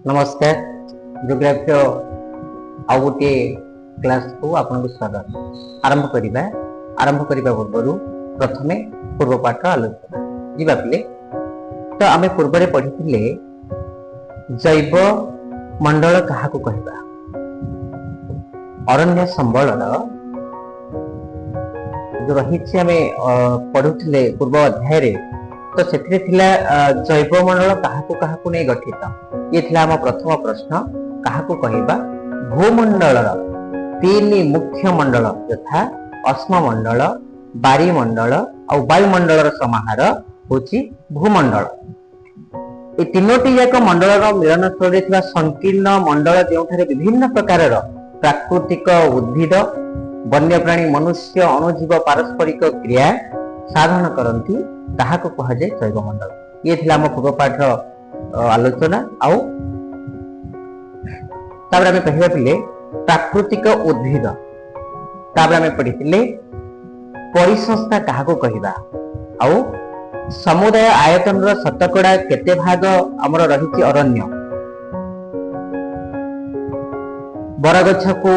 नमस्कार जियोग्राफी आउ गोटे क्लास को आपन स्वागत। आरंभ करने पूर्व प्रथमे पूर्व पाठ आलोचना जीवा पिले। तो आमे पूर्व रे पढ़िथिले जैव मंडल काहाकू कहबा। अरण्य संबल जो रही आमे पढ़ुथिले पूर्व अध्याय रे, तो सेथिरे थिला जैव मंडल काहाकू नै गठित। ये थिला हम प्रथम प्रश्न। काहाकू कहबा भूमंडल तीन मुख्य मंडल यथा अश्ममंडल, बारीमंडल और वायुमंडल समाहार होची भूमंडल। ए तीनोटी जाक मंडल मिलन स्थल थिला संकीर्ण मंडल जेउठारे विभिन्न प्रकार प्राकृतिक उद्भिद, वन्यप्राणी, मनुष्य, अणुजीव पारस्परिक क्रिया साधन करती ताहाको कहा जाय जैव मंडल। ये थिला हम पूर्व पाठ आलोचना। आउ तापर आमे कहिबा पिले प्राकृतिक उद्भिद। तापर आमे पढितिले परिसंस्था काहाको कहिबा। आउ समुदाय आयतन रो शतकड़ा केते भाग हमर रहिछि अरण्य। बरगछ को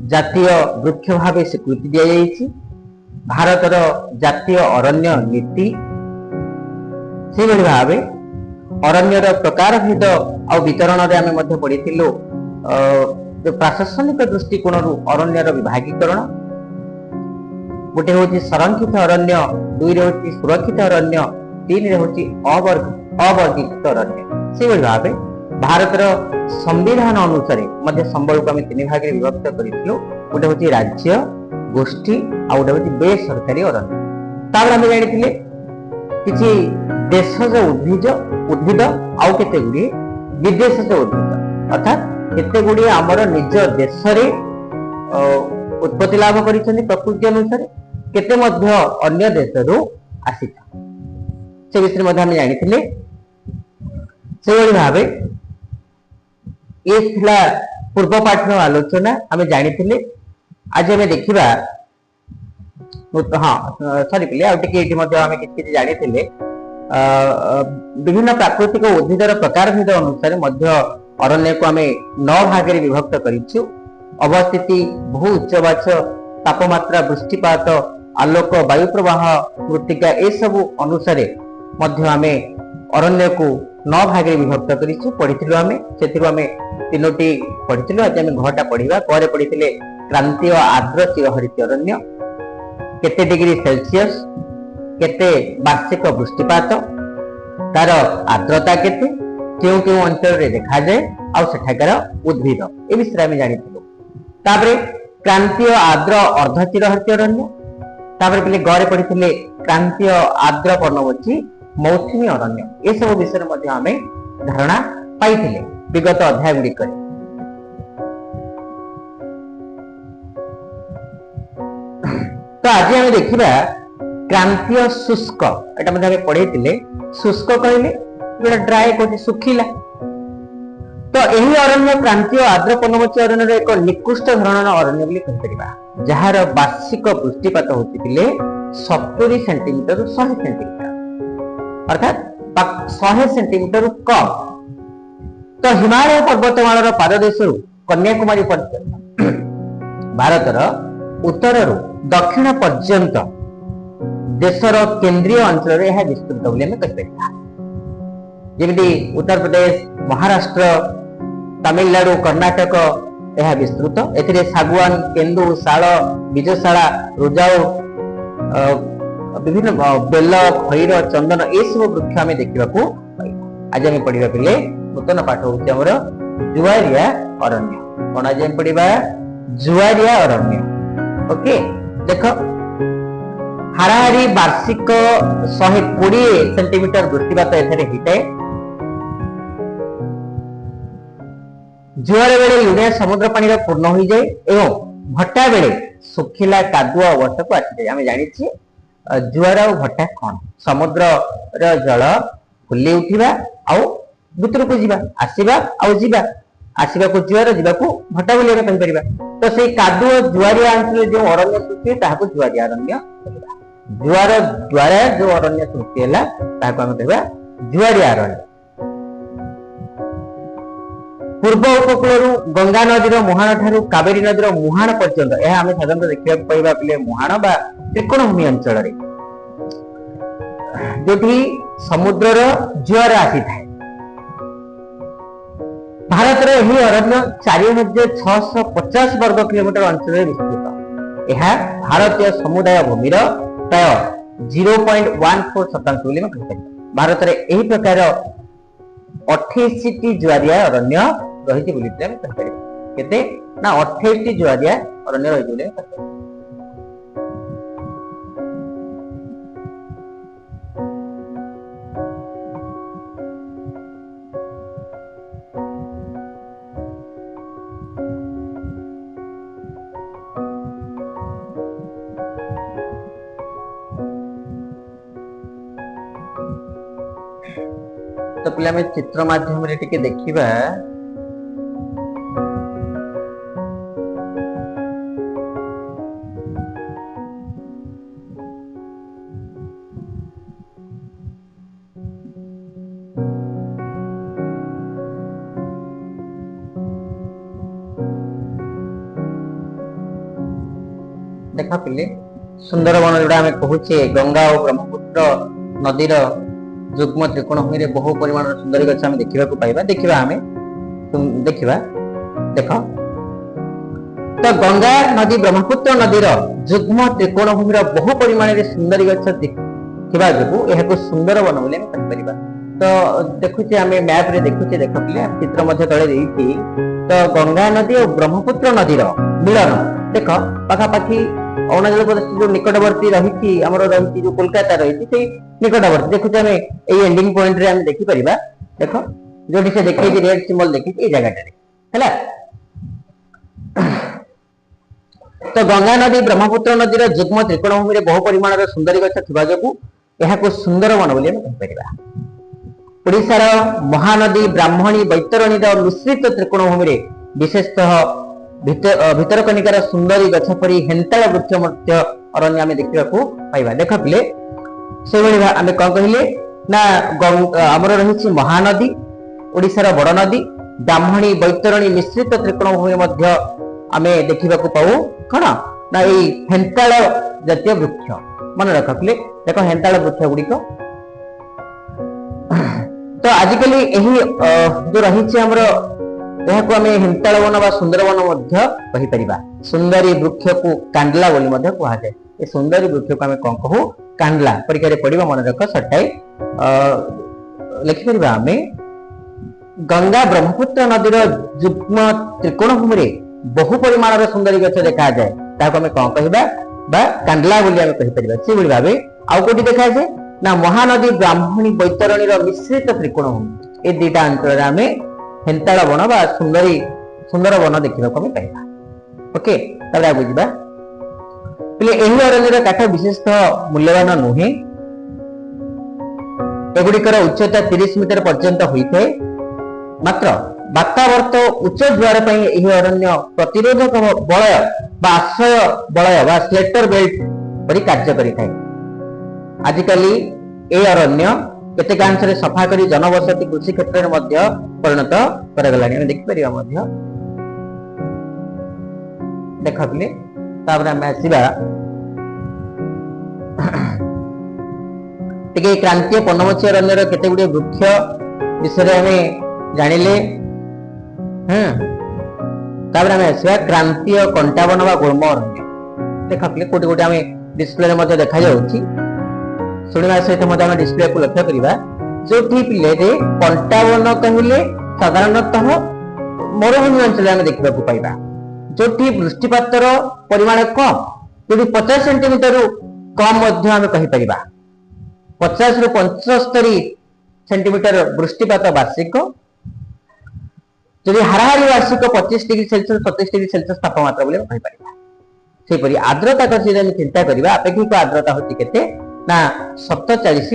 जातीय वृक्ष भावे स्वीकृति दिया जाइछि। भारतर जातीय अरण्य नीति से भावे अरण्यर प्रकार भेद और वितरण रे आमे मध्ये पढिथिलु जो प्रशासनिक दृष्टिकोण रु अरण्यर विभागीकरण। गोटे होची संरक्षित अरण्य, दुई रे होची सुरक्षित अरण्य, तीन रे होची अवर्गीकृत अरण्य। से भावे भारतर संविधान अनुसार मध्ये संबल को आमे तीन भाग रे विभक्त करिथिलु। गोटे होची राज्य, गोष्ठी आ गोटे होची बेसरकारी अरण्य। तापर आमे जानिथिले किछि देशज उद्भिद आउ केते गुडी विदेशज उद्भिद, अर्थात केते गुडी हमर निज देश रे उत्पत्ति लाभ करिसथि प्रकृति अनुसार, केते मध्य अन्य देश रु आसीता। से विषय मध्ये हम जानिथिले। से भावे ए थिला पूर्व पाठ रो आलोचना हम जानिथिले। आज हम देखिबा सॉरी पिले आ टिके एठी मध्ये हम किछि जानिथिले। विभिन्न प्राकृतिक उद्भिदर प्रकार भेद अनुसार मध्य अरण्य को आमे 9 भाग रे विभक्त करिछु। अवस्थिति, भू उच्चवाच, तापमात्रा, वृष्टिपात, आलोक, वायु प्रवाह, मृत्तिका ए सब अनुसार मध्य आमे अरण्य को 9 भाग रे विभक्त करिछु। पढिथिलु आमे सेथिरु आमे तीनोटी पढिथिलु। आज आमे घटा पढिबा। करे पढिथिले क्रांतीय आर्द्र चिरहरित अरण्य, केते डिग्री सेल्सियस, केते वार्षिक वृष्टिपात, तार आर्द्रता केते, केउ केउ अंचल रे देखा जाय, आ सेठाकर उद्भिद ए विषय में जानिथिलु। तापरे क्रांतीय आर्द्र अर्धचिरहरित अरण्य। तापरे पिले गरे पढिथिले क्रांतीय आर्द्र पर्णमोची मौसुमी अरण्य। ए सब विषय मध्ये हमें धारणा पाइथिले विगत अध्याय गुडी करे। तो आज हम देखिबा क्रांतीय शुष्क। एटा मध्ये हम पढिथिले शुष्क कहले जेटा ड्राई कोठी सुखिला। तो एही अरण्य क्रांतीय आर्द्र पर्णमोची अरण्य रे एक निकृष्ट धरणर अरण्य बोली कहि परिबा, जहार वार्षिक वृष्टिपात होतिले 70 सेंटीमीटर रु 100 सेंटीमीटर, अर्थात 100 सेंटीमीटर कम। तो हिमालय पर्वतमालार पाददेशरु कन्याकुमारी पर्यंत भारतर उत्तर रु दक्षिण पर्यंत देशर केंद्रीय अंचल रे यह विस्तृत बोली हमें कहि परिबा। जेमिति उत्तर प्रदेश, महाराष्ट्र, तमिलनाडु, कर्नाटक यह विस्तृत। एथिरे सागवान, केंदु, शाल, बीजशाला, रुजाऊ, विभिन्न बेल, खैर, चंदन ए सब वृक्ष हमें देखा पाइबा। आज हम पढ़िबा पिले नूतन पाठ होउछि हमर जुआरिया अरण्य। कोन आज हम पढ़िबा जुआरिया अरण्य। ओके देखो, हाराहारी वार्षिक 120 सेंटीमीटर वृष्टिपात एथरे हिटे। जुआर बेले लुणिया समुद्र पानी पूर्ण हो जाए एवं भट्टा बेले सुखिला कादुआ अवस्था को आसी जाए। आमे जानि छी जुआर और भट्टा कौन, समुद्र र जल फुली उठिबा आ भितर को जीवा, आसीबा आ जीवा, आसीबा को जुआर, जीवा को भट्टा बोली कहि परिबा। तो से कादुआ जुआरिया अंचल जो अरण्य सृष्टि ताहाको जुआरिया अरण्य कहबा। जुआर द्वारा जो अरण्य सृष्टि हैला ताहाको हम कहबा जुआरिया अरण्य। पूर्व उपकूल गंगा नदी मुहाण ठारू कावेरी नदी मुहाण पर्यंत यह आम साधारण देखा पाइबा पे मुहाण बा त्रिकोणभूमि अंचल जो समुद्र जुआर आसी था। भारत अरण्य 4650 वर्ग किलोमीटर अंचल विस्तृत। यह भारतीय समुदाय भूमिर प्राय 0.14% भारत में यही प्रकार 28 जुआरिया अरण्य रही केते ना 28 जुआरिया अरण्य रही। तो पिला में चित्र माध्यम रे टिके देखिबा देखा पिले सुंदरवन जोड़ा आम कहूचे गंगा और ब्रह्मपुत्र नदीर युग्म त्रिकोणभूमि रे बहु परिमाण सुंदरी गछ आम देखा पाइबा। देखिबा आमे देखिबा देख तो गंगा नदी ब्रह्मपुत्र नदीर युग्म त्रिकोणभूमि बहु परिमाण सुंदरी गछ थिबा जोगु एहाको सुंदर वन बोली हम कहि परिबा। तो देखुचे आमे मैप रे देखुचे देख पिले चित्र मध्ये तळे देइछि। तो गंगा नदी और ब्रह्मपुत्र नदीर मिलन देख पाखा पाखी अरुणाचल प्रदेश जो निकटवर्ती रही रही जो कोलकाता रही निकटवर्ती देखुचे आम ये एंडिंग पॉइंट रे आम देखि परिबा। देख जो से देखै रेड सिंबल देखि ए जगह है। तो गंगा नदी ब्रह्मपुत्र नदीर युग्म त्रिकोणभूमि बहु परिमाण सुंदरी गछ थिबा जोगु एहाको सुंदर वन बोली हम कहि परिबा। ओडिशार महानदी ब्राह्मणी बैतरणी मिश्रित त्रिकोणभूमि विशेषतः भितरकनिकार सुंदरी गछ परी हेंताळ वृक्ष मध्य अरण्य आमे देखिबा पाइबा। देख पिले से भली आमे कोन कहिले ना हमर रहिछि महानदी ओडिशार बड़ नदी ब्राह्मणी बैतरणी मिश्रित त्रिकोणभूमि मध्य आमे देखिबा पाऊ कोन ना एई हेंताळ जातीय वृक्ष मन रख पिले। देखो हेंताळ वृक्ष गुडी तो आजिकल यही जो रही हमर यहाको आमे हिंताळ वन बा सुंदर वन मध्य कहि परिबा। सुंदरी वृक्ष को कांडला बोली मध्य कहा जाय। ए सुंदरी वृक्ष को आमे कोन कहू कांडला परीक्षा रे पढिबा मन रख सटाई लिखि परिबा। आमे गंगा ब्रह्मपुत्र नदीर युग्म त्रिकोणभूमि रे बहु परिमाण रे सुंदरी गछ देखा जाय ताको आमे कोन कहिबा बा कांडला बोली आमे कहि परिबा। से बोली भाबे आउ कोठी देखा जाय ना महानदी ब्राह्मणी बैतरणी रो मिश्रित त्रिकोणभूमि ए दुटा अंचल रे आमे हेंताळ वन बा सुंदर वन देखा पाइबा। ओके तबे बुझिबा पले एही अरण्यर काठ विशेषतः मूल्यवान नुहे। एगुड़िकर उच्चता 30 मीटर पर्यंत होइथे। मात्र वातावर्त उच्च ज्वार पई एही अरण्य प्रतिरोधक बलय बा आश्रय बलय बा स्लेटर बेल्ट परि कार्य करिथाय। आजिकली ए अरण्य केतेकांश रे सफा करी जनवसति कृषि क्षेत्र में मध्य परिणत करगलानी हम देखि परिबा मध्य। देखबिले ताबरा हम आसीबा टिके क्रांतीय पनमची अरण्यर केते गुडी वृक्ष विषय हमें जानिले। ताबरा हम आसीबा क्रांतीय कंटावन बा गुल्म अरण्य। देखबिले कोटी कोटी हमें डिस्प्ले रे मध्य देखा जाउची। शुणवा सहित मध्य हम डिस्प्ले को लक्ष्य करिबा जो पिले रे कंटावन कहिले साधारणतः मरुभूमि अंचल में देखा पाइबा जो वृष्टिपातर परिमाण कम जो 50 सेंटीमीटर कम आम कहीपर 50 रु 75 सेंटीमीटर वृष्टिपात वार्षिक जदि हाराहारी वार्षिक 25 डिग्री सेल्सियस 27 डिग्री सेल्सियस तापमात्रा बोले कहीपर। आर्द्रता कथन चिंता करवा अपेक्षिक आर्द्रता होती केते ना 47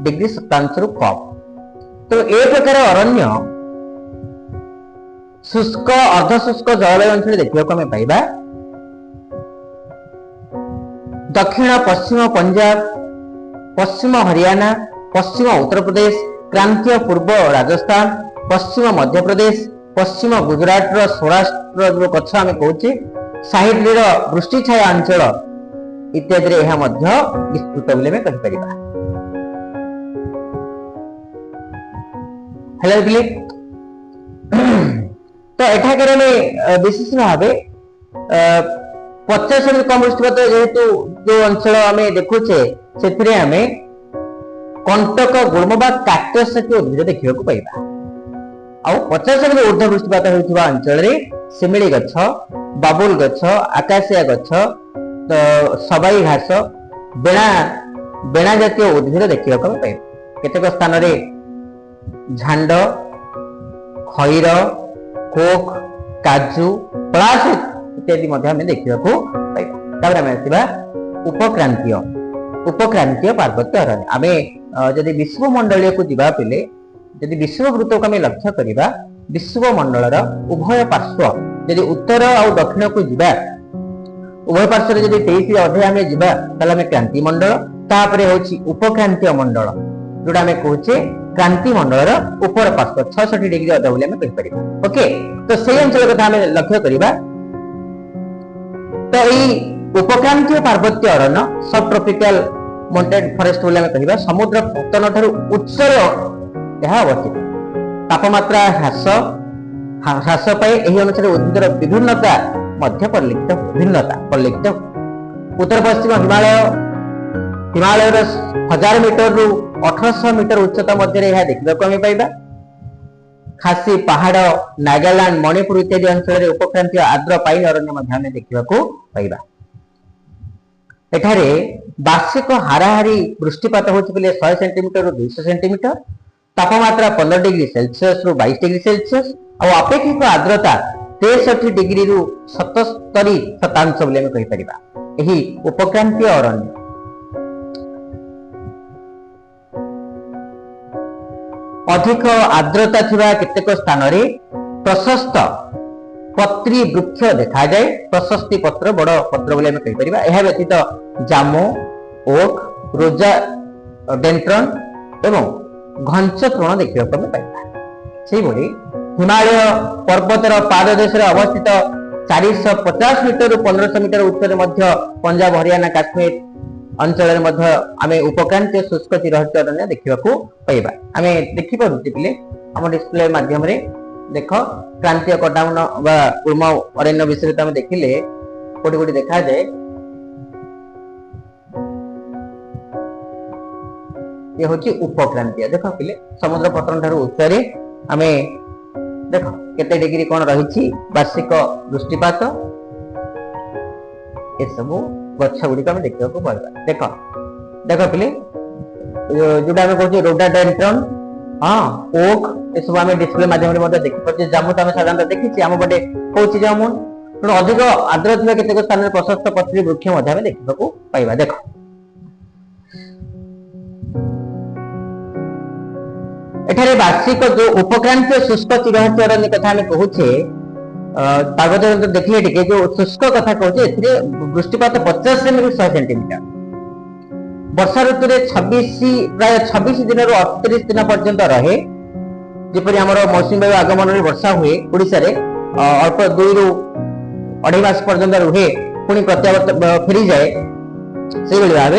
डिग्री शतांश रु कम। तो ए प्रकार अरण्य शुष्क अर्धशुष्क जलवायु अंचल देखा हमें पाइबा। दक्षिण पश्चिम पंजाब पश्चिम हरियाणा पश्चिम उत्तर प्रदेश क्रांतीय पूर्व राजस्थान पश्चिम मध्य प्रदेश पश्चिम गुजरात सौराष्ट्र जो गछ आम कहे साहिल वृष्टि छाया अंचल इत्यादि विस्तृत बोली आम कहीपर। हेलो तो एठाकर विशेष भाव 50 कम वृष्टिपात जेहेतु जो अंचल आम देखुचे से आम कंटक गुल्म काक्टस उद्भिद देखा पाइबा। आ 50 ऊर्ध्व वृष्टिपात होता अंचल शिमिली गछ, बाबुल गछ, आकाशिया गछ, सबाई घास, बेणा जातीय उद्भिद देखा पाइबा। केतेक स्थान रे झांड, खईर, कोक, काजू, पलाश इत्यादि देखा पाइबा। उपक्रांतीय पार्वत्य अरण्य आम जदि विश्वमंडल को जीवा पिले यदि विश्ववृत्त को आम लक्ष्य करवा विश्वमंडल उभय पार्श्व यदि उत्तर और दक्षिण को जीवा उभय पार्श्व जब 23 अध्याय आम जीवा आम क्रांति मंडल तापर हूँ उपक्रांतीय मंडल जोटा आम कहे क्रांति मंडल उपर पार्श्व 66 डिग्री अध बोली आम कहीपर। ओके तो से अंचल कथा आम लक्ष्य करवा। तो यही उपक्रांतीय पार्वत्य अरण्य सब ट्रॉपिकल माउंटेन फॉरेस्ट बोली आम कहवा समुद्र पतन ठारू उच्चर अवस्थित। तापमात्रा ह्रास पाए यही अनुसार उद्भिदर विभिन्नता परिलक्षित। उत्तर पश्चिम हिमालय 1000 मीटर रु 1800 मीटर उच्चता मध्य देखा आम पाइबा। खासी पहाड़, नागालैंड, मणिपुर इत्यादि अंचल उपक्रांतीय आर्द्र पाइन अरण्य देखा पाइबा। एठारे वार्षिक हाराहारी वृष्टिपात होती 100 सेंटीमीटर रु 200 सेंटीमीटर, तापमात्रा 15 डिग्री सेल्सियस रु 22 डिग्री सेल्सियस और अपेक्षित आर्द्रता 63 डिग्री रु 77% बोली आम कहीपर। यही उपक्रांतीय अरण्य अधिक आर्द्रता थिबा केतेक स्थान रे प्रशस्त पत्री वृक्ष देखा जाए। प्रशस्ति पत्र बड़ पत्र बोली आम कहीपर। यह व्यतीत जामु, ओक, रोजा डेंट्रन एवं घंच तृण देखा पाइबा। से भली हिमालय पर्वतर पाददेश अवस्थित 450 मीटर 1500 मीटर उच्चर पंजाब, हरियाणा, काश्मीर अंचल आम उपक्रांतीय शुष्क चिरहरित अरण्य देखा पाइबा। आम देखिपुचे पिले आम डिस्प्ले माध्यम देख क्रांतीय कटाउन गुल्म अरण्य विषय आम देखिले कोटी कोटी देखा जाए। ये हूँ उपक्रांतीय देख पिले समुद्र पतन ठारू उच्चरे आम देख केते डिग्री कौन रही वार्षिक वृष्टिपात ये सब गछ गुड़िक आम देखा पाइबा। देख देख पिले जोटा आम कहे रोडाडेंड्रन, हाँ ओक ये सब आम डिस्प्ले माध्यम देखिपे। जामु तो आम साधारण देखी आम पटे कौच जामुन तेणु अधिक आर्द्र केतेक स्थान में प्रशस्त पत्री वृक्ष देखा पाइबा। देख एठारे वार्षिक जो उपक्रांतीय शुष्क चिरहरित अरण्य कथा आम कहे पार्वत्य देखिए टिके जो शुष्क कथा कहे वृष्टिपात 50 से 100 सेंटीमीटर। वर्षा ऋतु प्राय 26 दिन रु 38 दिन पर्यंत रहे। जपरी आम मौसुमी वायु आगमन वर्षा हुए ओडिशा रे अल्प 2 रु 2.5 मास पर्यंत रुहे पुणी प्रत्यावर्त फेरी जाए। से भाव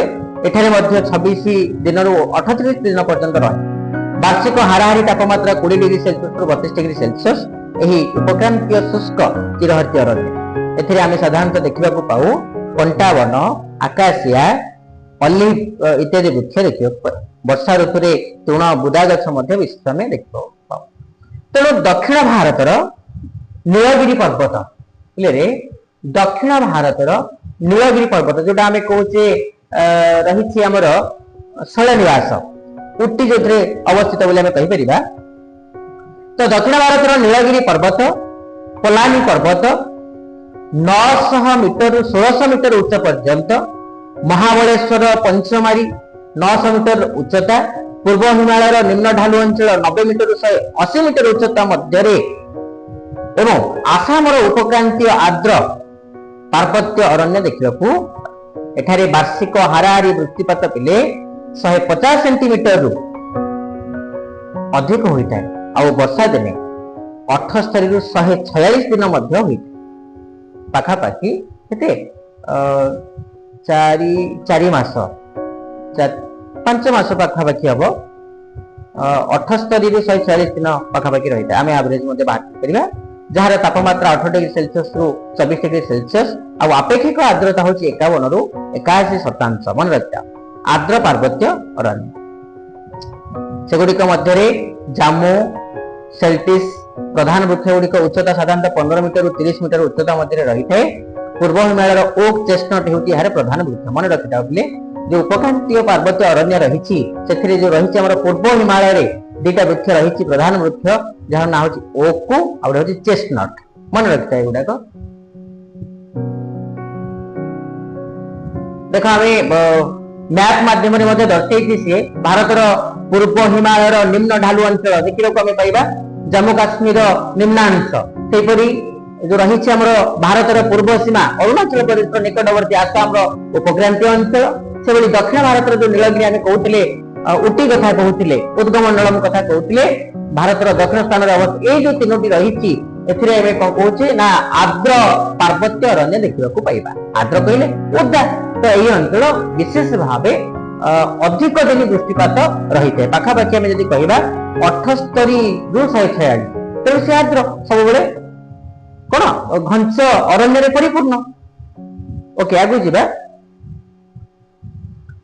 एठारे 26 दिन रु 38 दिन पर्यंत रहे। वार्षिक हाराहारी तापमात्रा 20 डिग्री सेल्सियस रु 32 डिग्री सेल्सियस यही उपक्रांतीय शुष्क चिरहरित अरण्य। एथिरे आमे साधारणतः देखा पाऊ कंटावन, आकाशिया, अलिव इत्यादि वृक्ष देखा। वर्षा ऋतु तृण बुदा गछ विशेष आम देखा पाऊ। तेणु दक्षिण भारतर नीलगिरी पर्वत रे दक्षिण भारतर नीलगिरी पर्वत जोटा आम कहे रही आमर शैलनिवास उटी जो अवस्थित बोली आम कहीपर। तो दक्षिण भारत नीलगिरी पर्वत, पोलानी पर्वत 900 मीटर 1600 मीटर उच्च पर्यंत, महाबलेश्वर पंचमारी 900 मीटर उच्चता, पूर्व हिमालय निम्न ढालू अंचल 90 मीटर 180 मीटर उच्चता मध्य एवं आसाम उपक्रांतीय आर्द्र पार्वत्य अरण्य देखा। एठारे वार्षिक हाराहारी वृष्टिपात पिले 150 सेंटीमीटर रु अधिक होता है। आ वर्षा दिने 78 ରୁ 146 दिन ମଧ୍ୟ ହୋଇଥାଏ। ପାଖାପାଖି କେତେ 4 ମାସ 5 ମାସ ପାଖାପାଖି ହବ। 78 ରୁ 146 दिन ପାଖାପାଖି ରହିଥାଏ। ଆମେ ଆଭରେଜ ମଧ୍ୟ ବାହାର କରିବା, ଯାହାର ତାପମାତ୍ରା 18 डिग्री सेल्सियस ରୁ 24 डिग्री सेल्सियस ଆଉ ଆପେକ୍ଷିକ ଆର୍ଦ୍ରତା ହେଉଛି 51 ରୁ 81%। ମନେ ରଖିବା ଆର୍ଦ୍ର ପାର୍ବତ୍ୟ ଅରଣ୍ୟ। ସେଗୁଡ଼ିକ ମଧ୍ୟରେ ଜାମୁ, ସେଲ୍ଟିସ୍ ପ୍ରଧାନ ବୃକ୍ଷ ଗୁଡ଼ିକ ଉଚ୍ଚତା ସାଧାରଣତଃ 15 ମିଟର ରୁ 30 ମିଟର ଉଚ୍ଚତା ମଧ୍ୟରେ ରହିଥାଏ। ପୂର୍ବ ହିମାଳୟର ଓକ୍ ଚେଷ୍ଟନଟ୍ ହେଉଛି ଏହାର ପ୍ରଧାନ ବୃକ୍ଷ। ମନେ ରଖିଥାଉ ପିଲେ, जो उपक्रांतीय पार्वत्य अरण्य रही से जो रही आम पूर्व हिमालय दुटा वृक्ष रही प्रधान वृक्ष जार ना हूँ ओक आउ हूँ चेस्टनट। मन रखी था गुड़ाक देख आम मैप माध्यम दर्शाई सी भारत पूर्व हिमालय निम्न ढालू अंचल देखा आम पाइबा जम्मू काश्मीर निम्नांश सेपरी जो रही भारत पूर्व सीमा अरुणाचल प्रदेश निकटवर्ती आसाम उपक्रांतीय अंचल से दक्षिण भारत जो नीलगिरी आम कहते उटी कथा कहते उद्गमंडलम कथा कहते भारत दक्षिण स्थान अवस्था ये जो तीनो रही कौन कहे ना आर्द्र पार्वत्य अरण्य देखा पाइबा। आर्द्र कहले ओदा तो यही अंचल विशेष भाव अधिक दिन वृष्टिपात रही है पाखापाखि आम जब कह 78 ରୁ 146 तेणु से आर्द्र सब कौन घंच अरण्य परिपूर्ण। ओके आगु जा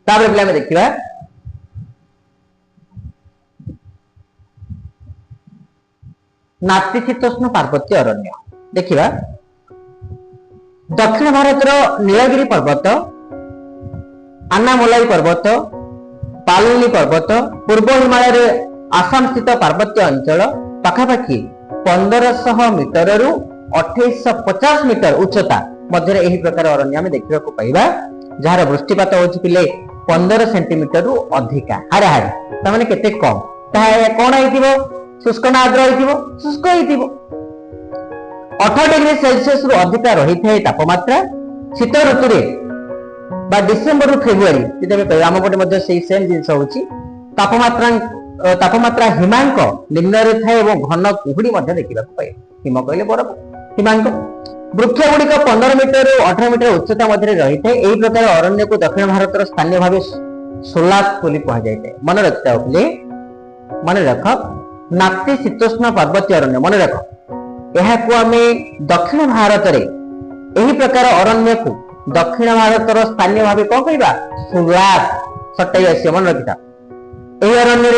देखा नातिशीतोष्ण पार्वत्य अरण्य देखा दक्षिण भारत नीलगिरी पर्वत आनामोलाई पर्वत पालनी पर्वत पूर्व हिमालय आसाम स्थित पार्वत्य अंचल पाखापाखि 1500 मीटर रु 2850 मीटर उच्चता मध्य यही प्रकार अरण्य आम देखा पाइबा जार वृष्टिपात होची पिले 15 सेंटीमीटर रु अधिका हारे हारे ताने केते कम कौन होइतिबो शुष्क ना आर्द्र होइतिबो शुष्क होइतिबो। 18 डिग्री सेल्सियस रु अधिका रही थाए तापमात्रा शीत ऋतु रे बा डिसेंबर रु फेब्रुआरी जदि आम पटे मध्ये सेही सेम जिंस होची तापमात्रा हिमांक निम्न रे थाए एवं घन कुहुडी मध्ये देखिबा पाए। हिम कहले बरफ हिमांक वृक्ष गुड़िक 15 मीटर रु 18 मीटर उच्चता मध्य रही है। यही प्रकार अरण्य को दक्षिण भारत स्थानीय भाव सोलास बोली कह जाए। मन रखता मन रख नातिशीतोष्ण पार्वत्य अरण्य मन रख यह दक्षिण भारत रे यही प्रकार अरण्य को दक्षिण भारत स्थानीय भाव कौन कहवा सोलास सटाई आस मन रखिता। यही अरण्य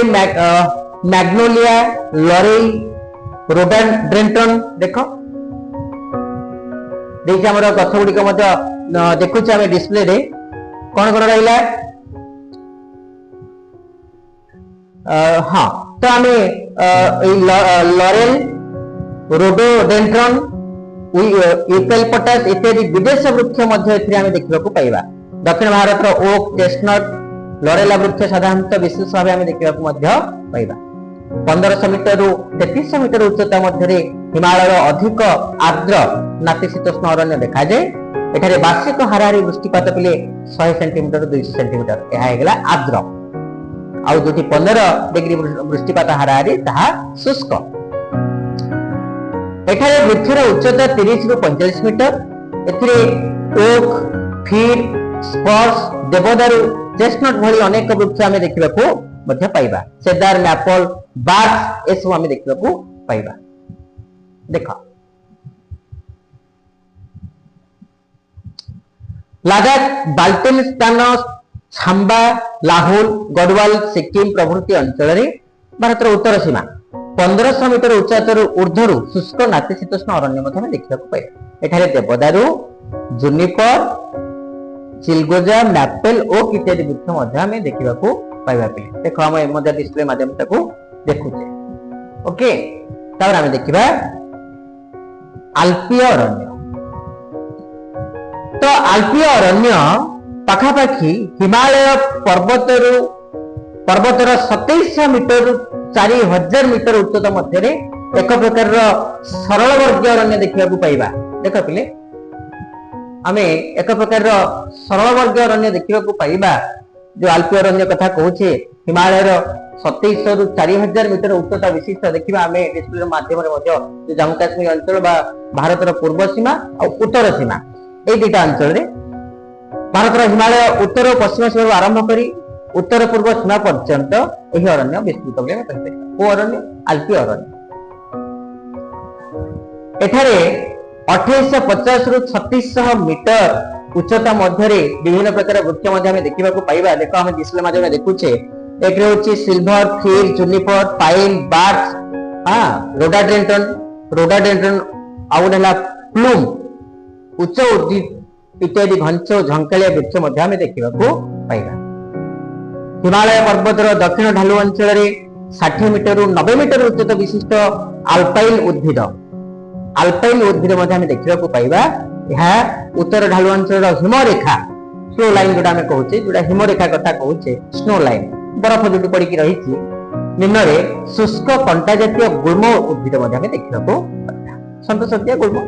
मैग्नोलिया लरेई रोडोडेंड्रन देख देखिए आम गछ गुड़िक देखुचे आम डिस्प्ले रे कौन कौन रहा हाँ तो आम लरेल रोडोडेंड्रन यूकेलिप्टस इत्यादि विदेश वृक्ष देखा पाइबा। दक्षिण भारत ओक चेस्टनट लरेला वृक्ष साधारणतः विशेष भाव आम देखा पाइबा। 1500 मीटर रु 3300 मीटर उच्चता मध्य हिमालय अधिक आर्द्र नातिशीतोष्ण अरण्य देखा जाए। एठारे वार्षिक हाराहारी वृष्टिपात पिले 100 सेंटीमीटर 200 सेंटीमीटर यह है आर्द्र आउ जो 15 डिग्री वृष्टिपात हाराहारी ताहा शुष्क। एठारे वृक्षर उच्चता 30 रु 45 मीटर एथिरे ओक फिर स्पर्श देवदारू चेस्टनट भली अनेक वृक्ष आम देखा पाइबा। सेदार मैपल बार्च ए सब आम देखा पाइबा। देख लद्दाख बाल्टिस्तान छाम्बा लाहौल गढ़वाल सिक्किम प्रभृति अंचल भारत उत्तर सीमा 1500 मीटर उच्चतर ऊर्ध्व शुष्क नातिशीतोष्ण अरण्य देखा पाइबा। एठारे देवदारू जुनिपर चिलगोजा मैपल ओक इत्यादि वृक्ष आम देखा पाइबा। देख आम डिस्प्ले माध्यम देखुचे। ओके आम देखा आल्पीय अरण्य। तो आल्पीय अरण्य पाखापाखि हिमालय पर्वतर 2700 मीटर 4000 मीटर उच्चता मध्य एक प्रकार सरल वर्गीय अरण्य देखा पाइबा। देख पिले आम एक प्रकार सरल वर्गीय अरण्य देखा पाइबा जो आल्पीय अरण्य कथा कहूचे हिमालय 2700 रु 4000 मीटर उच्चता विशिष्ट देखिबा आमे डिस्प्ले माध्यम रे मध्य जम्मू काश्मीर अंचल बा भारतर पूर्व सीमा और उत्तर सीमा ए दुटा अंचल रे भारतर हिमालय उत्तर और पश्चिम सीमा आरंभ करी उत्तर पूर्व सीमा पर्यंत एही अरण्य विस्तृत बोले हम कहते हैं। को अरण्य आल्पी अरण्य एठारे 2850 रु 3600 मीटर उच्चता मध्य विभिन्न प्रकार वृक्ष मध्य हमें देखा पाइबा। देख हम डिस्प्ले माध्यम देखुचे एक होची सिल्वर फिर जुनिपर पाइन बार्च रोडाडेंड्रन आउला प्लूम उच्च उद्भिद इत्यादि घंच झंकालिया वृक्ष मध्य हमें देखा पाइबा। हिमालय पर्वतर दक्षिण ढालु अंचल 60 मीटर रु 90 मीटर उच्चता विशिष्ट आल्पाइन उद्भिद मध्य हमें देखा पाइबा। यह उत्तर ढालु अंचल हिमरेखा स्नो लाइन जोटा हमें कहूचे जोटा हिमरेखा कथा कहूचे स्नो लाइन बरफ जो पड़ी रही निम्न शुष्क कंटा जातीय गुल्म उद्भिद मध्य हमें देखा सन्तोषिया गुल्म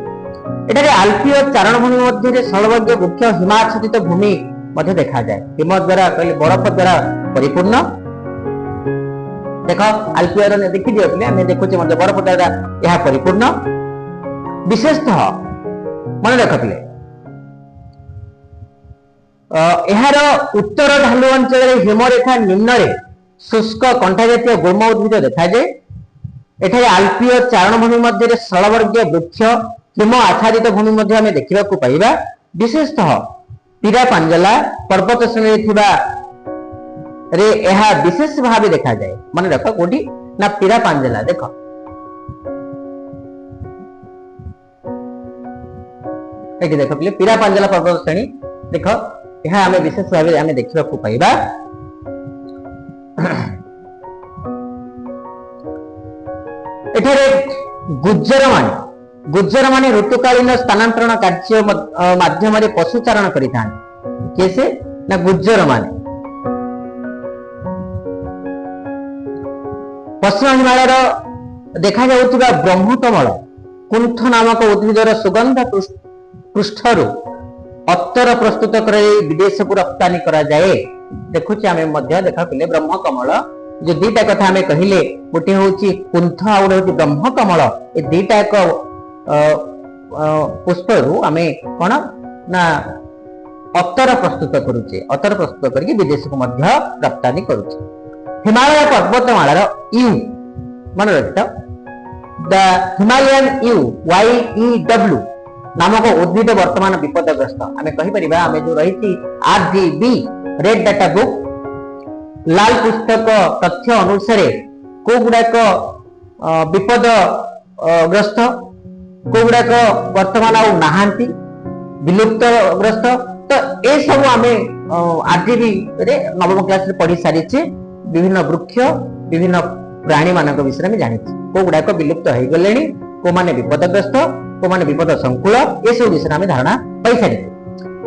एठारे आल्पीय चारण भूमि मध्य स्थलवर्ग वृक्ष हिमाच्छादित भूमि मध्य देखा जाए हिम द्वारा कहले बरफ द्वारा परिपूर्ण। देख आल्पीय देखी दियो पे हमें देखुचे मध्य बरफ द्वारा यह परिपूर्ण। विशेषतः मन रखते यार उत्तर ढालु अंचल हिमरेखा निम्न शुष्क कंठा जातीय गुल्म उद्भिद देखा जाए। एठारे आल्पीय चारण भूमि मध्य स्थलवर्गीय वृक्ष हिम आच्छादित भूमि मध्य हमें देखा पाइबा। विशेषतः पीरा पांजला पर्वत श्रेणी विशेष भाव देखा जाए। मन रख कोठी ना पीरा पांजला देख ये देख पे पीरा पांजला पर्वत श्रेणी देख यह आम विशेष भाव आम देखा पाइबा। एठारे गुज्जर माने ऋतुकालीन स्थानांतरण कार्य माध्यम पशुचारण करिथान कैसे ना गुज्जर माने पश्चिम हिमालय देखा जाउथिबा ब्रह्मकमल कुंथ नामक उद्भिदर सुगंध पृष्ठरु अत्तर प्रस्तुत कर विदेश को रप्तानी करा जाए। देखुचे आमे मध्य देखा पिले ब्रह्मकमल जो दीटा कथा आमे कहिले गोटे होची कुंथ आ गोटे होची ब्रह्मकमल ए दीटा एक पुष्परु आमे कोन ना अत्तर प्रस्तुत करूचे अत्तर प्रस्तुत करके विदेश को मध्य रप्तानी करूचे। हिमालय पर्वतमालार यू मन रखिता द हिमालयन यू YEW नामक उद्भिद वर्तमान विपदग्रस्त आमे कहि परिबा। आमे जो रही RGB रेड डाटा बुक लाल पुस्तक तथ्य अनुसार को गुडाक विपद ग्रस्त को गुडाक वर्तमान आ नहांती विलुप्त ग्रस्त तो ए सब आमे RGB रे नवम क्लास रे पढ़ी सारिचे। विभिन्न वृक्ष विभिन्न प्राणी मानक विषय में जानिछि को गुडाक विलुप्त हो गलेनी को माने विपदग्रस्त को माने विपद संकुल ए सब विषय में धारणा पाई सारी।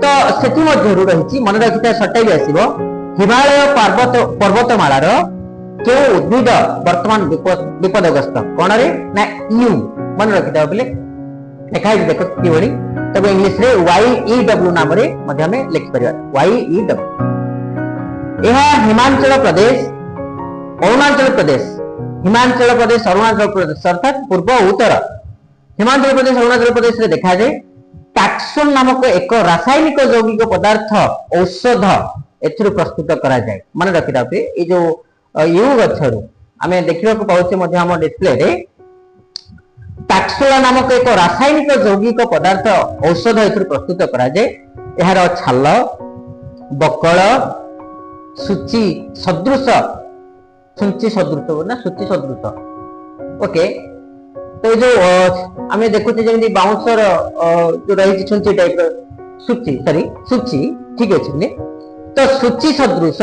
तो सेति मध्यरु रहिछि मन रखिता सटाई आसीबो हिमालय पर्वतमालार के उद्भिद वर्तमान विपदग्रस्त कोन रे ना यू मन रखिता बोले देखा देखो कि बड़ी तब इंग्लिश रे YEW नाम रे मध्य में लिखि परिबा YEW। यह हिमाचल प्रदेश अरुणाचल प्रदेश हिमाचल प्रदेश अरुणाचल प्रदेश अर्थात पूर्व उत्तर हिमाचल प्रदेश अरुणाचल प्रदेश रे देखा जाए टैक्सोन नामक एक रासायनिक यौगिक पदार्थ औषध एथुरु प्रस्तुत करा जाए। मन रखिता ए जो यू गछरु आमे देखिबा को पाउचे मध्य हम डिस्प्ले रे टैक्सोला नामक एक रासायनिक यौगिक पदार्थ औषध एथुरु प्रस्तुत करा जाए। एहार छाल बकल सूची सदृश ना सूची सदृश ओके। तो जो आमे देखुचे जेमि बाउंसर जो रही छुंची टाइप सूची ठीक अछि तो सूची सदृश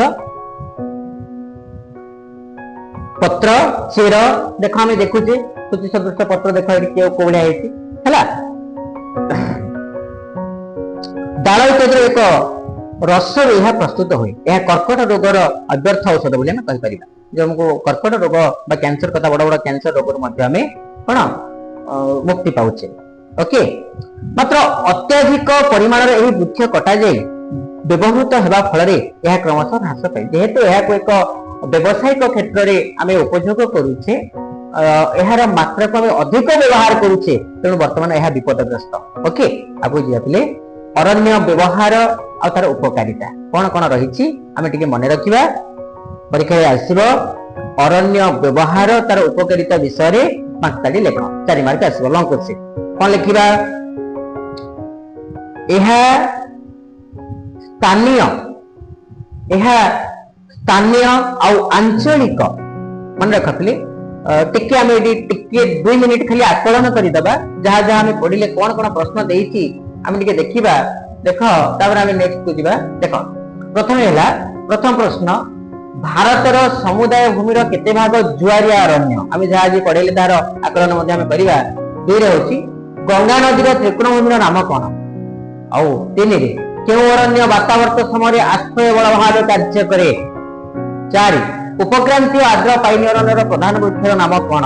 पत्र चेर देख आमे देखुचे सूची सदृश पत्र देख एठी को बढिया हेछि हला डाल इत्यादि एक रस यह प्रस्तुत हुए यह कर्कट रोगर अव्यर्थ औषध बोली कहि परिबा। जो हमको कर्कट रोग बा कैंसर कथा बड़ बड़ कैंसर रोग मध्य हमें कौन मुक्ति पाउचे ओके। मात्र अत्यधिक परिमाण रे एही वृक्ष कटा जाए व्यवहृत हेबा फल यह क्रमशः ह्रास पाए जेहेतु यह एक व्यवसायिक क्षेत्र में आम उपयोग करुचे यार मात्रा को अधिक व्यवहार करुचे तेणु बर्तमान यह विपदग्रस्त। ओके आगु जा पे अरण्य व्यवहार और तार उपकारिता कौन कौन रही आम टे मन रखा परीक्षा आसब अरण्य व्यवहार तार उपकारिता विषय 5 लेख 4 मार्क आसब लंग क्वेश्चन कौन लिखा स्थानीय आंचलिक मन रखी टिके आम टिके 2 मिनिट खाली आकलन करदेबा जहाँ जहाँ आम पढ़ले कौन कौन प्रश्न देती आम टिके देखा देख आम नेक्स्ट को जा देख प्रथम प्रश्न भारतर समुदाय भूमि केते भाग जुआरिया अरण्य आम जहाँ पढ़ले तार आकलन करवा 2 गंगा नदी त्रिकोणभूमि नाम कौन आउ 3 क्यों अरण्य वातावर्त समय आश्रय बल भाव कार्य करे 4 उपक्रांति आर्द्र पाइनी अरण्यर प्रधान वृक्ष नाम कौन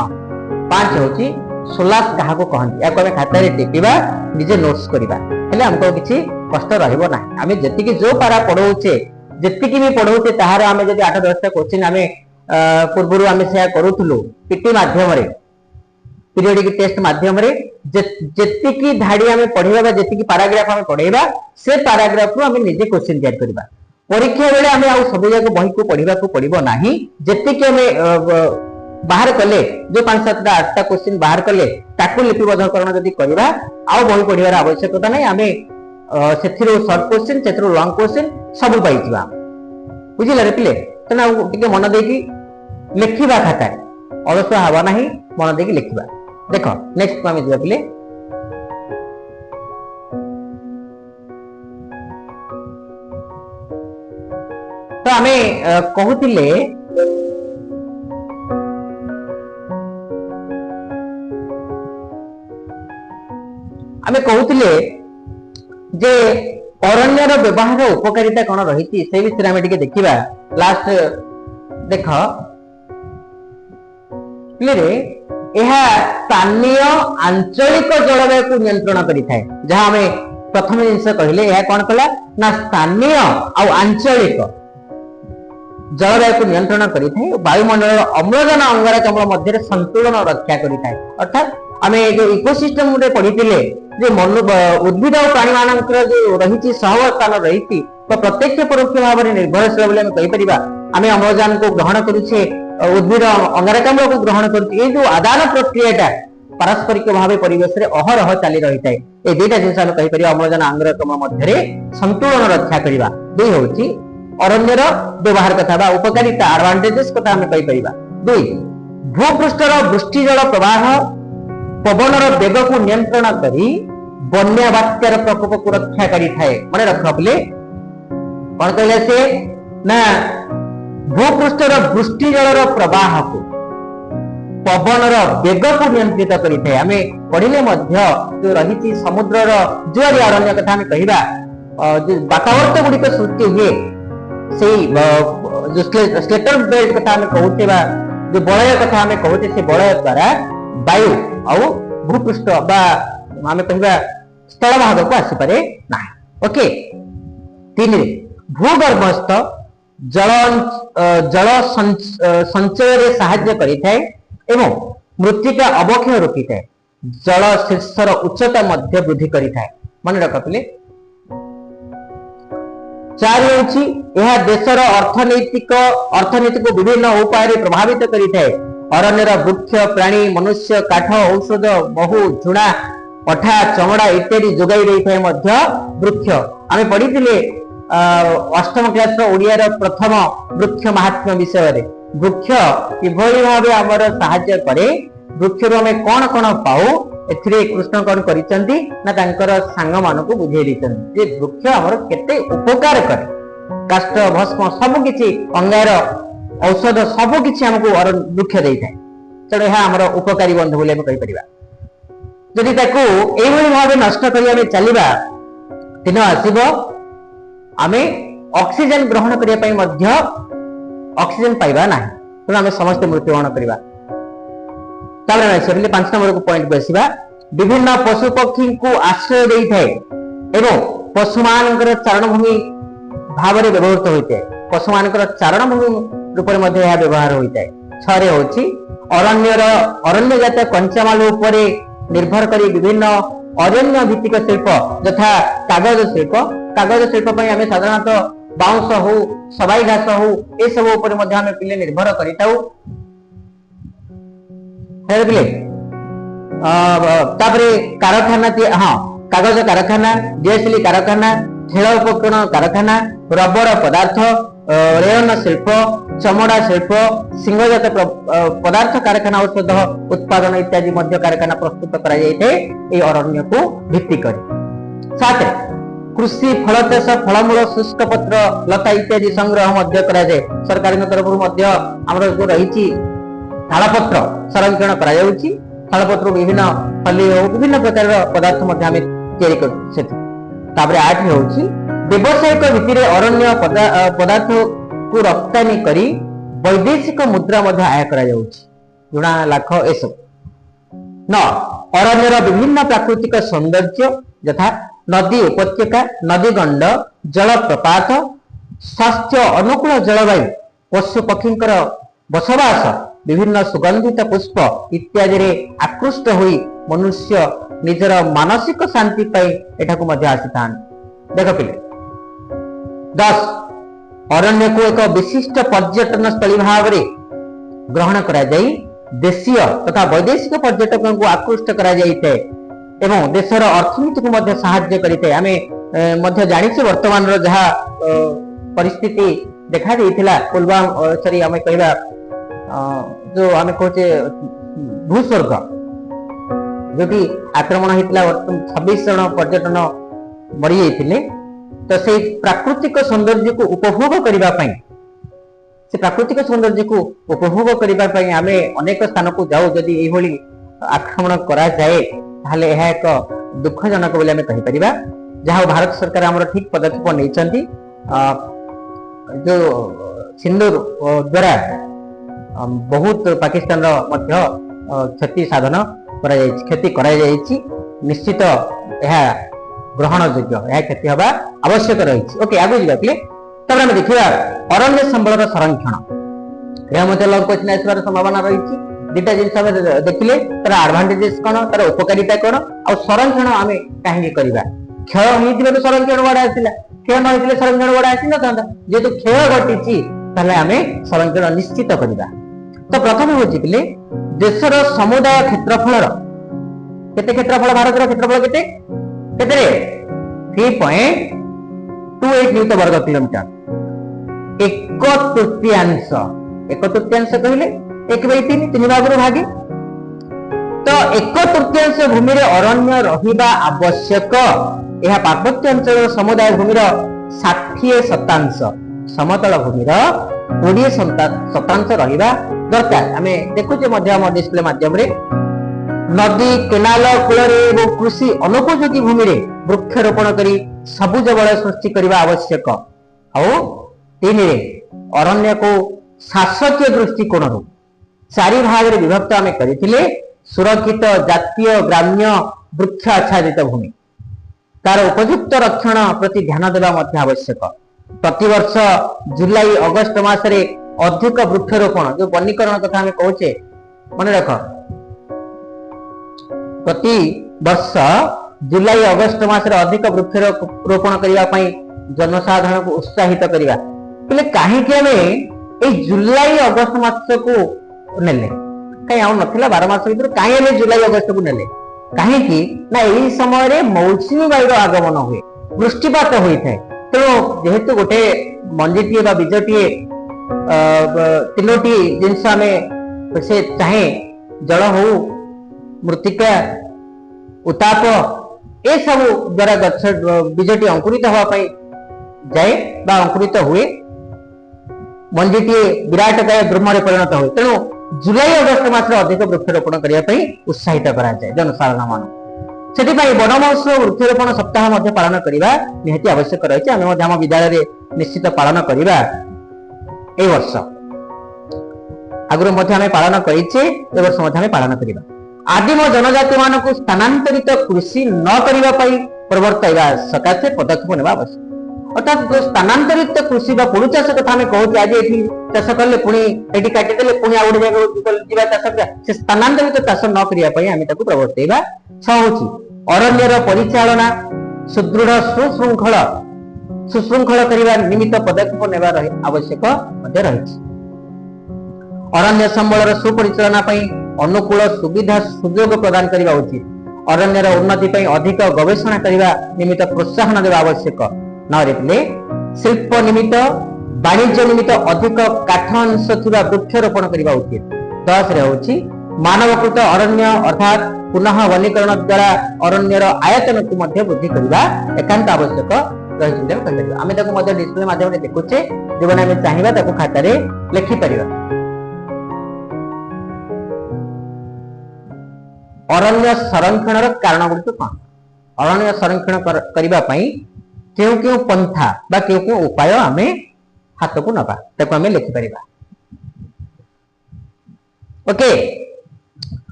5 होची सोलास क्या कहती या खाता टिपा निजे नोट्स करवा हमको किसी कष्ट रहिबो ना आम जी जो पारा पढ़ौचे जी भी पढ़ौचे ताहार आम जब 8-10टा क्वेश्चन आम पूर्व आम से करूँ पीटी माध्यम पीरियडिक टेस्ट माध्यम जी धाड़ी आम पढ़ेगा जी पाराग्राफ आम पढ़ेगा से पाराग्राफ आम निजे क्वेश्चन तैयार करवा परीक्षा बेले आम आ सब जाक बही को पढ़ा पड़ो ना जी आम बाहर कले जो 5-7टा 8टा क्वेश्चन बाहर कले ताकू लिपिबद्धकरण जदि करवा आउ बही पढ़ार आवश्यकता नहीं आम से सर्ट क्वेश्चन से लंग क्वेश्चन सब पाई बुझे रे पिले तेना मन देकी लिखा खाता अलसुआ हवा ना मन देकी लिखा देख नेक्स्ट को आम जा पिले तो आम कहते आम कहते जे अरण्यर व्यवहार उपकारिता कौन रही से विषय आम टे देखा लास्ट देख स्थानीय आंचलिक जलवायु को नियंत्रण करें जहाँ आम प्रथम जिनस कहले कौन कला ना स्थानीय आंचलिक जलवायु को नियंत्रण करें वायुमंडल अम्लजान अंगारकाम्ल मध्य संतुलन रक्षा करें अर्थात आम जो इकोसिस्टम पढ़ी उद्भिद और प्राणी मान जो रही सहवस्थान रही तो प्रत्यक्ष परोक्ष भाव में निर्भरशील बोली कहीपर आम अम्लजान को ग्रहण करुचे उद्भिद अंगारकाम्ल को ग्रहण करुचे जो आदान प्रक्रिया पारस्परिक भाव परिवेश में अहरह चली रही है ये 2टा जिन आम कहीपर अम्लजान अंगारकाम्ल मध्य संतुलन रक्षा करवा 2 हूँ अरण्यर व्यवहार कथा उपकारिता एडवांटेजेस कथा आम कहीपर 2 भूपृष्ठर वृष्टिजल प्रवाह पवनर वेग को नियंत्रण करी बन्या बात्यार प्रकोप को रक्षा करी थाए मन रख बोले कौन कहले से ना भूपृष्ठर वृष्टि जलर प्रवाह को पवनर वेग को नियंत्रित करी थाए आमे पढ़िले मध्य जो रही समुद्रर जुआरी अरण्य कथा आमे कहिबा जो वातावरण गुड़िक सृष्टि हुए से जो स्लेटर बेल्ट कथा आमे कहूते बा जो बलय कथा आमे कहूते से बलय द्वारा वायु आउ भूपृष्ठ आम कह स्थल भाग को आसीपे ना ओके 3 भूगर्भस्थ जल संचय साहाय्य करें एवं मृत्तिका अवक्षय रोकी थाए जल शीर्षर उच्चता मध्य वृद्धि करें मन रख पिले 4 यह देशर अर्थनीति को विभिन्न उपाय प्रभावित करें अरण्यर वृक्ष प्राणी मनुष्य काठ औषध बहु झुणा पठा चमड़ा इत्यादि जोगाई रही वृक्ष आम पढ़ी 8म क्लास ओडिया प्रथम वृक्ष महात्म्य विषय वृक्ष किभली भाव आमर साहाय्य करे वृक्ष आम कौन कौन पाऊ ए कृष्ण कौन कर सांग मान को बुझे जे वृक्ष आमर केते उपकार करे काष्ठ भस्म सबकि अंगार औषध सबकि आमको वृक्ष दे थाए तेणु यह आम उपकारी बंधु बोली कहीपर जदि भाव नष्ट कर चलवा दिन आसब आम ऑक्सीजन ग्रहण करने ऑक्सीजन पाइबा ना तेणु आम समस्त मृत्युवरण करवा 5 नंबर को पॉइंट को आसवा विभिन्न पशु पक्षी को आश्रय दे थाए एवं पशु मान चारण भूमि भाव में व्यवहृत होता है। पशु मान चारण भूमि रूप में व्यवहार होता है। 6 होची अरण्य जात कंचामाल उपर निर्भर कर विभिन्न अरण्य भित्तिक शिल्प यथा कागज शिल्प आम साधारणतः बाउंस हो सबाई घास हो ये सब पिले निर्भर करिताऊ। कारखाना हाँ कागज कारखाना, डीएसएल कारखाना, खेल उपकरण कारखाना, रबर पदार्थ, रेयन शिल्प, चमड़ा शिल्प, सिंहजात पदार्थ कारखाना, औषध उत्पादन इत्यादि मध्य कारखाना प्रस्तुत करा जायते ए अरण्य को भित्ति कर। 7 कृषि फलचाष फलमूल शुष्क पत्र लता इत्यादि संग्रह मध्य करा जाय। सरकार तरफ मध्य हमर जो रही तालपत्र संरक्षण करा जाउची। तालपत्र विभिन्न फली विभिन्न प्रकार पदार्थ मध्य आमे तैयारी कर। 8 होची व्यवसायिक भित्तिरे अरण्य पदार्थ को रप्तानी करी वैदेशिक मुद्रा मध्य आय करा जाउची। जुणा लाख ए सब। 9 अरण्यर विभिन्न प्राकृतिक सौंदर्य यथा नदी उपत्यका, नदी गंड, जलप्रपात, स्वास्थ्य अनुकूल जलवायु, पशु पक्षींकर बसवास, विभिन्न सुगंधित पुष्प इत्यादि रे आकृष्ट होई मनुष्य निजर मानसिक शांति पाई एठाकु मध्य आसीथान। देख पिले 10 अरण्य को एक विशिष्ट पर्यटन स्थली भाव में ग्रहण करा जाई देशीय तथा वैदेशिक पर्यटकों को आकृष्ट करा जाइते एवं देशर अर्थनीति को मध्य सहाय्य करिते। आमे मध्य जानिछे वर्तमान रो जहा परिस्थिति देखा देइथिला पुलवामा सॉरी आमे कहबा जो आमे कहचे भूस्वर्ग जो कि आक्रमण होता 26 जन पर्यटन मरी जाइथिले। तो से प्राकृतिक सौंदर्य को उपभोग करबा पई से प्राकृतिक सौंदर्य को उपभोग करबा पई आमे अनेक स्थान को जाऊ जदि एही भली आक्रमण करा जाए ताले यह एक दुखजनक बोली आमे कहि परिबा। जहाँ भारत सरकार आमर ठीक पदक्षेप नहीं जो सिंदूर द्वारा बहुत पाकिस्तान क्षति साधन क्षति निश्चित यह ग्रहण योग्य यह क्षति हवा आवश्यक रही। ओके आगे जाए तब आम देखा अरण्य संबल संरक्षण यह लंकोचन आसवर संभावना रही। दुटा जिन देखिले तार एडवांटेजेस कौन तार उपकारिता कौन आ संरक्षण आम कहीं करवा क्षय होती संरक्षण बड़ा आसला क्षय न होते संरक्षण बड़ा आसी ना जेहेतु क्षय घटी आम संरक्षण निश्चित करवा। तो प्रथम हूँ देशर समुदाय क्षेत्रफल केते क्षेत्रफल भारत क्षेत्रफल केते 3.28 नियुत वर्ग किलोमीटर एक तृतीयांश कहले 1/3 3 भाग भागे। तो 1/3 भूमि अरण्य रहिबा आवश्यक। यह पार्वत्य अंचल समुदाय भूमि 60% समतल भूमि 20% रहिबा दरकार। आम देखुचे डिस्प्ले माध्यम नदी केनाल कूल एवं कृषि अनुपयोगी भूमि वृक्षरोपण करी सबुज बल सृष्टि करने आवश्यक। तीन अरण्य को शासकीय दृष्टिकोण 4 भाग में विभक्त आम करथिले। सुरक्षित जातीय ग्राम्य वृक्ष आच्छादित भूमि तार उपयुक्त रक्षण प्रति ध्यान देवा आवश्यक। प्रतिवर्ष जुलाई अगस्त मासरे अधिक वृक्षरोपण जो वनीकरण कथा आम कहचे मन रख प्रति वर्ष जुलाई अगस्त मासरे अधिक वृक्षरोपण करने जनसाधारण को उत्साहित करवा कहीं जुलाई अगस्त मास को नेले कहीं आउ ना 12 मास भर कहीं जुलाई अगस्त को नेले कहीं यही समय मौसुमी वायु आगमन हुए वृष्टिपात होता है। तेणु जेहेतु गोटे मंजीटीए बीजटीए 3टी जिनस आम से चाहे जल हो मृत्तिका उताप ए सब द्वारा गछ बीजटी अंकुरित होगापाई जाए बा अंकुरित हुए मंजीटीए विराट काय ब्रह्म परिणत हुए। तेणु जुलाई अगस्त मास अधिक वृक्षरोपण करने उत्साहित कराए जनसाधारण मान से वन महोत्सव वृक्षरोपण सप्ताह मध्य पालन करने निहाती आवश्यक रही। आम विद्यालय निश्चित पालन करवा ए वर्ष आगुरी आम पालन करे वर्ष पालन करवा। आदिम जनजाति मान को स्थानांतरित कृषि न करने प्रवर्तवा सकाशे पदक्षेप नेवा आवश्यक। अर्थात जो स्थानांतरित कृषि बा पुणी चाष कथा आम कहूँ आज ये चाष कले पुणी ये काटिदेले पुणी आउ गोटे जगह चाष से स्थानांतरित चाष न करने आम प्रवर्तवा। 6 हूँ अरण्यर परिचालना सुदृढ़ सुशृंखल करने निमित्त पदक्षेप नेबार आवश्यक रही। अरण्य संबल सुपरिचालना अनुकूल सुविधा सुजोग प्रदान करने उचित। अरण्यर उन्नति अधिक गवेषणा करने निमित्त प्रोत्साहन देवा आवश्यक। नरेपले शिल्प निमित्त वाणिज्य निमित्त अधिक काठ अंश थिबा वृक्षरोपण करने उचित। 10 रे होछि मानवकृत अरण्य अर्थात पुनः वनीकरण द्वारा अरण्यर आयतन को मध्य वृद्धि करने एकांत आवश्यक रही। आम डिस्प्ले माध्यम देखुचे जो आम चाहिए खातार लिखिपर। अरण्य संरक्षण कारण गुड़िक कौन? अरण्य संरक्षण करने क्यों क्यों पंथा बा क्यों क्यों उपाय आम हाथ को नवा आम लिखिपर। ओके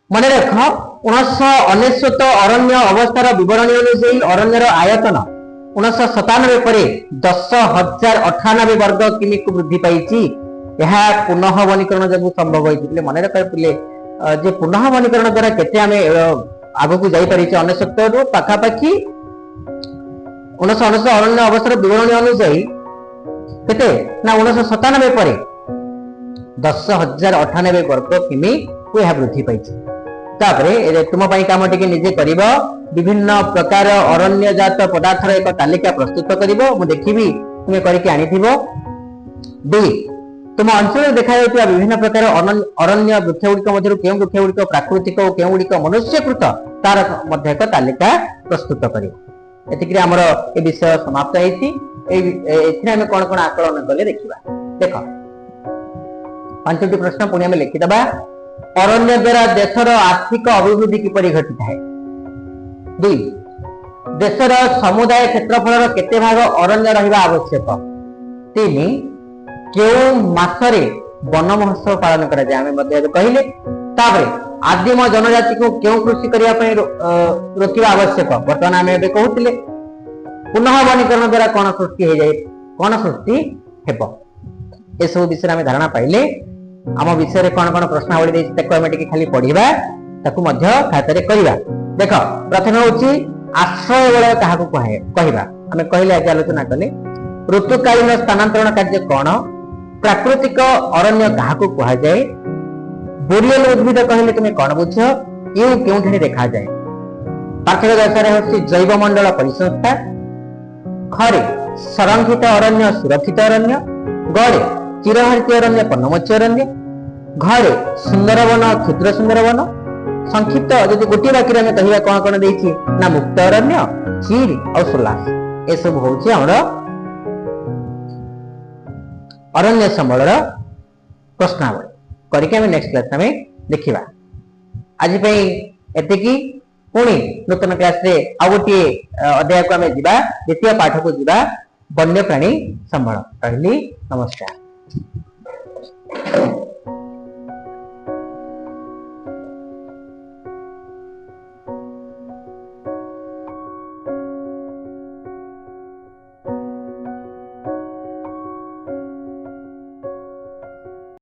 मन रख 1999 अरण्य अवस्थार विवरणी अनुसार अरण्यर आयतन 1997 पर 10,098 वर्ग किमी को वृद्धि पाई। यह पुनः वनीकरण जो संभव होते मन रख पिले जे पुनः वनीकरण द्वारा केते आम आग को जापारी 1999 पाखापाखि 1999 अरण्य अवस्थार विवरणी अनुसार केते ना 1997 पर 10,098 वर्ग किमी को यह वृद्धि पाई। तुम काम टे निजे कर विभिन्न प्रकार अरण्य जात पदार्थ एक तालिका प्रस्तुत कर देखी तुम करके आनी। 2 तुम अंचल देखा विभिन्न प्रकार अरण्य वृक्ष गुड़िक मध्य क्यों वृक्ष गुड़िक प्राकृतिक और क्यों गुड़िक मनुष्यकृत तार एक तालिका प्रस्तुत कर। आमर ये विषय समाप्त होती। कौन कौन आकलन कले देखा देख 5टी प्रश्न पुणी आम लिखिदबा। अरण्य द्वारा देशर आर्थिक अभिवृद्धि किपरि घटी है। 2 देशर समुदाय क्षेत्रफल केते भाग अरण्य रहिबा आवश्यक। 3 क्यों मासरे वन महोत्सव पालन करा जाय आमे मध्ये कहले। तापर आदिम जनजाति को क्यों कृषि करिया पय रोकिबा आवश्यक वर्तमान आमे एबे कहउतिले। पुनः वनीकरण द्वारा कोन सृष्टि हो जाय कोन सृष्टि हेबो ए सब विषय आमे धारणा पाइले। आम विषय कौन कौन प्रश्नावली देती खाली पढ़ा खाता करवा। देख प्रथम हूँ आश्रय बलय क्या कहवा आम कहले आज आलोचना कले। ऋतुकालीन स्थानांतरण कार्य कौन? प्राकृतिक अरण्य क्या कहुए? बोरियल उद्भिद कहले तुम्हें कौन बुझ? यू क्यों देखा जाए? पार्थिव दशा हूँ जैवमंडल परिसंस्था। खरे संरक्षित अरण्य सुरक्षित अरण्य। गड़े चिरहरित अरण्य पर्णमोच्च अरण्य। घरे सुंदरवन क्षुद्र सुंदरवन। संक्षिप्त जब गोटे वाक्य में कहवा कौन कौन देती ना मुक्त अरण्य चीर और सोलास ये सब हूँ अरण्य संबल प्रश्नावली करके नेक्स्ट क्लास में देखा। आज एतिकी पुणी नूतन क्लास रे आ गोटे अध्याय को आम जा द्वितीय पाठ को जा वन्यप्राणी संबल। कहली नमस्कार।